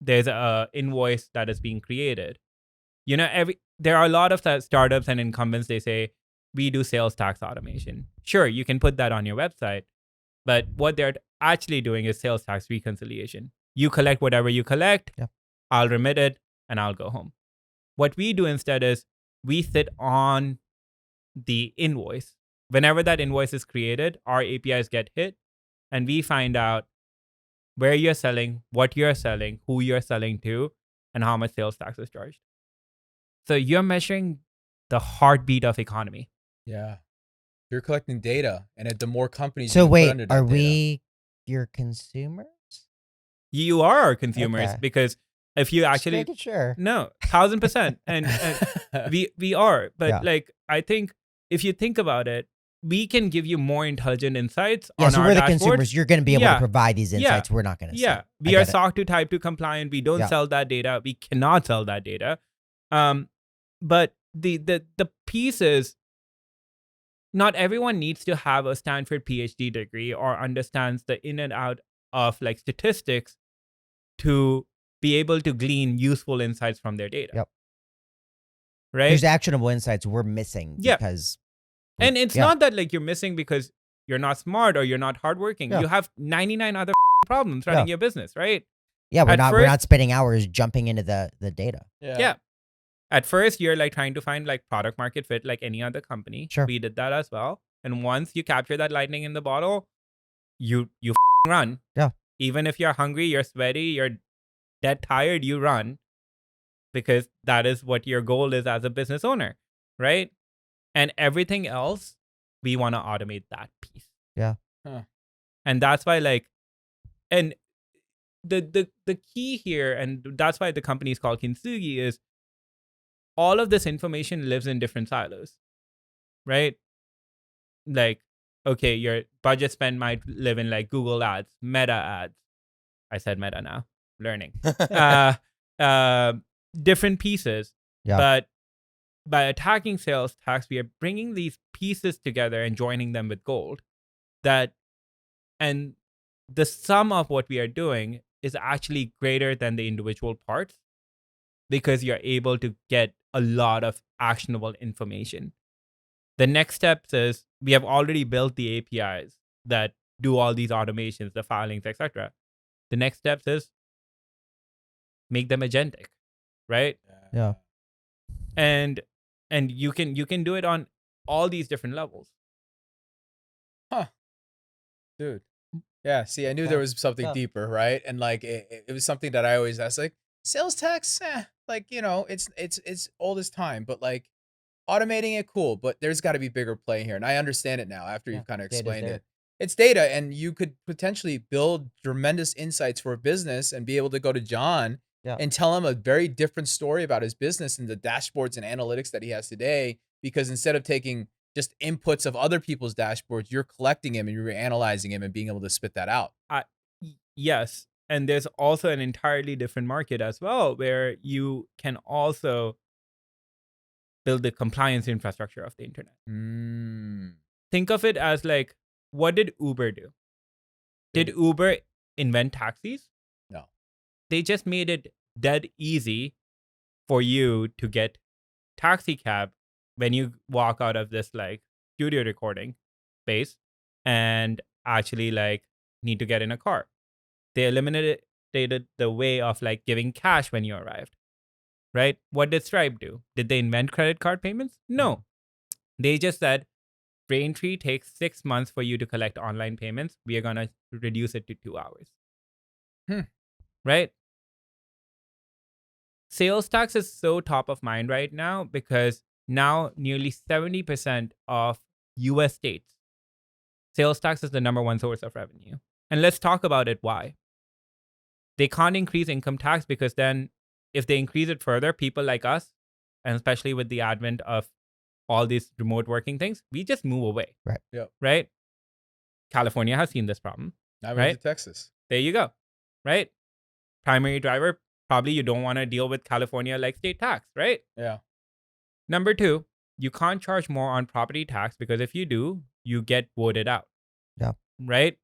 there's a invoice that is being created. You know, there are a lot of startups and incumbents. They say we do sales tax automation. Sure, you can put that on your website, but what they're actually doing is sales tax reconciliation. You collect whatever you collect. Yeah. I'll remit it and I'll go home. What we do instead is we sit on the invoice. Whenever that invoice is created, our APIs get hit and we find out where you're selling, what you're selling, who you're selling to, and how much sales tax is charged. So you're measuring the heartbeat of economy. Yeah. You're collecting data, and the more companies. So you can put wait, under that are data. we your consumers? You are our consumers Okay. because if you Just actually making sure. no 1,000%, and we are, but Yeah. like I think if you think about it, we can give you more intelligent insights Yeah, on so our we're the dashboards. consumers. You're going to be able Yeah. to provide these Yeah. insights. We're not going to. Yeah, I we are get it. SOC 2 Type 2 compliant. We don't Yeah. sell that data. We cannot sell that data. But the piece is, not everyone needs to have a Stanford PhD degree or understands the in and out of like statistics to be able to glean useful insights from their data. Yep. Right? There's actionable insights we're missing Yeah. because And it's yeah. not that like you're missing because you're not smart or you're not hardworking. Yeah. You have 99 other problems running your business, right? Yeah, we're At not first- spending hours jumping into the data. Yeah. At first, you're like trying to find like product market fit like any other company. Sure. We did that as well. And once you capture that lightning in the bottle, you run. Yeah. Even if you're hungry, you're sweaty, you're dead tired, you run, because that is what your goal is as a business owner, right? And everything else, we want to automate that piece. Yeah. Huh. And that's why like, and the key here, and that's why the company is called Kintsugi, is all of this information lives in different silos, right? Like, okay, your budget spend might live in like Google ads, Meta ads. I said Meta now, learning. Different pieces. Yeah. But by attacking sales tax, we are bringing these pieces together and joining them with gold. And the sum of what we are doing is actually greater than the individual parts, because you're able to get a lot of actionable information. The next step is, we have already built the APIs that do all these automations, the filings, etc. The next step is make them agentic, right? Yeah. And you can do it on all these different levels. Dude. Yeah, see, I knew there was something Yeah. deeper, right? And like it was something that I always asked, like, sales tax, like, you know, it's old as time, but like automating it, cool, but there's got to be bigger play here. And I understand it now after you've kind of data's explained there. it. It's data, and you could potentially build tremendous insights for a business and be able to go to John Yeah. and tell him a very different story about his business and the dashboards and analytics that he has today. Because instead of taking just inputs of other people's dashboards, you're collecting him and you're analyzing him and being able to spit that out. Yes. And there's also an entirely different market as well, where you can also build the compliance infrastructure of the internet. Think of it as like, what did Uber do? Did Uber invent taxis? No. They just made it dead easy for you to get taxi cab when you walk out of this like studio recording space and actually like need to get in a car. They eliminated the way of like giving cash when you arrived, right? What did Stripe do? Did they invent credit card payments? No. They just said, Braintree takes 6 months for you to collect online payments. We are going to reduce it to 2 hours. Right? Sales tax is so top of mind right now because now nearly 70% of US states, sales tax is the number one source of revenue. And let's talk about it. Why? They can't increase income tax because then if they increase it further, people like us, and especially with the advent of all these remote working things, we just move away. Right. Yep. Right? California has seen this problem. I Right? went to Texas. There you go. Right? Primary driver, probably you don't want to deal with California like state tax, right? Yeah. Number two, you can't charge more on property tax because if you do, you get voted out. Yeah. Right?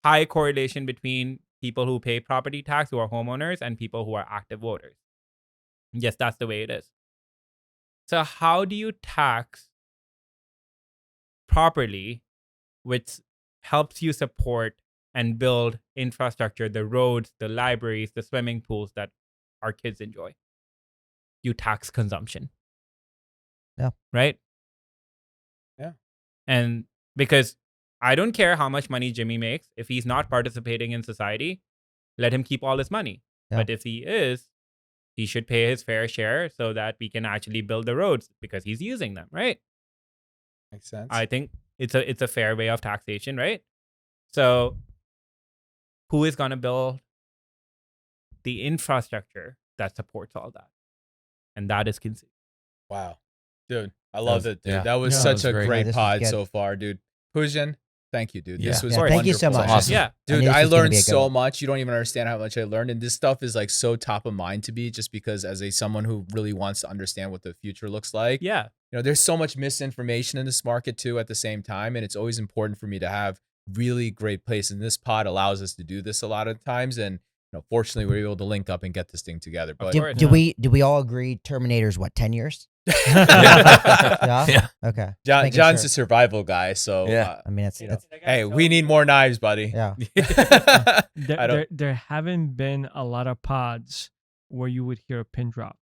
High correlation between people who pay property tax who are homeowners and people who are active voters. Yes, that's the way it is. So how do you tax properly, which helps you support and build infrastructure, the roads, the libraries, the swimming pools that our kids enjoy? You tax consumption. Yeah. Right? Yeah. And because I don't care how much money Jimmy makes, if he's not participating in society, let him keep all his money. Yeah. But if he is, he should pay his fair share so that we can actually build the roads because he's using them, right? Makes sense. I think it's a fair way of taxation, right? So who is going to build the infrastructure that supports all that? And that is Kintsugi. Wow. Dude, I love it, dude. yeah. That was No, such that a was great. great Yeah, this is pod good. so far, dude. Pujun, Thank you, dude. Yeah. This was Yeah, thank you so wonderful. much. Awesome. Yeah. Dude, knew this I was gonna learned be a good so one. much. You don't even understand how much I learned. And this stuff is like so top of mind to me just because as someone who really wants to understand what the future looks like. Yeah. You know, there's so much misinformation in this market too at the same time. And it's always important for me to have really great place. And this pod allows us to do this a lot of times. And fortunately, we're able to link up and get this thing together. But course. Do we all agree Terminator's what, 10 years? Yeah. Yeah. Okay. John, Making John's sure. a survival guy. So, Yeah. I mean, that's hey, we need more knives, buddy. yeah. I There, don't- there, there haven't been a lot of pods where you would hear a pin drop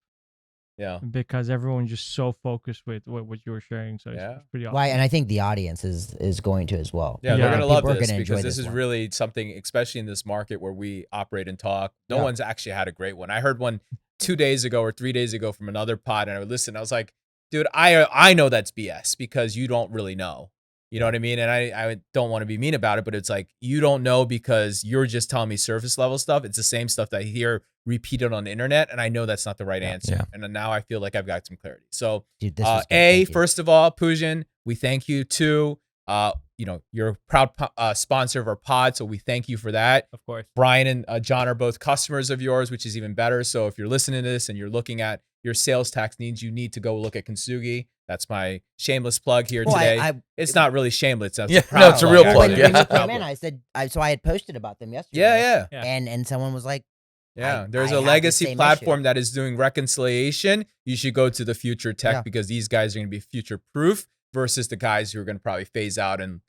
Yeah. because everyone's just so focused with what you were sharing. So Yeah. it's pretty awesome. Why? And I think the audience is going to as well. Yeah, Yeah. they're gonna People love are this gonna enjoy because this is one. really something, especially in this market where we operate and talk. No Yeah. one's actually had a great one. I heard one 2 days ago or 3 days ago from another pod, and I would listen. I was like, dude, I know that's BS because you don't really know. You know what I mean? And I don't want to be mean about it, but it's like you don't know because you're just telling me surface level stuff. It's the same stuff that I hear repeated on the internet, and I know that's not the right answer. Yeah. And then now I feel like I've got some clarity. So Dude, this was good. A, Thank you. first of all, Pujun, we thank you too. You're a proud sponsor of our pod, so we thank you for that. Of course. Brian and John are both customers of yours, which is even better. So if you're listening to this and you're looking at your sales tax needs, you need to go look at Kintsugi. That's my shameless plug here Well, today. It's not really shameless. That's Yeah, a proud no, it's a real plug, plug, actually. When yeah. you Proud came in, plug. I said so I had posted about them yesterday. Yeah. Yeah. And someone was like, Yeah, I there's have a the legacy same platform that is doing reconciliation. You should go to the future tech Yeah. because these guys are going to be future proof versus the guys who are going to probably phase out and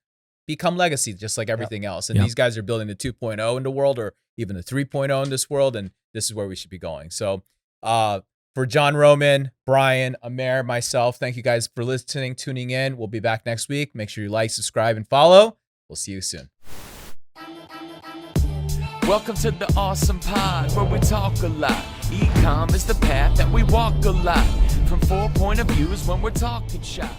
become legacy, just like everything else. And Yep. these guys are building the 2.0 in the world or even the 3.0 in this world. And this is where we should be going. So for John Roman, Brian, Amer, myself, thank you guys for listening, tuning in. We'll be back next week. Make sure you like, subscribe, and follow. We'll see you soon. Welcome to the awesome pod where we talk a lot. Ecom is the path that we walk a lot. From 4 point of views when we're talking shop.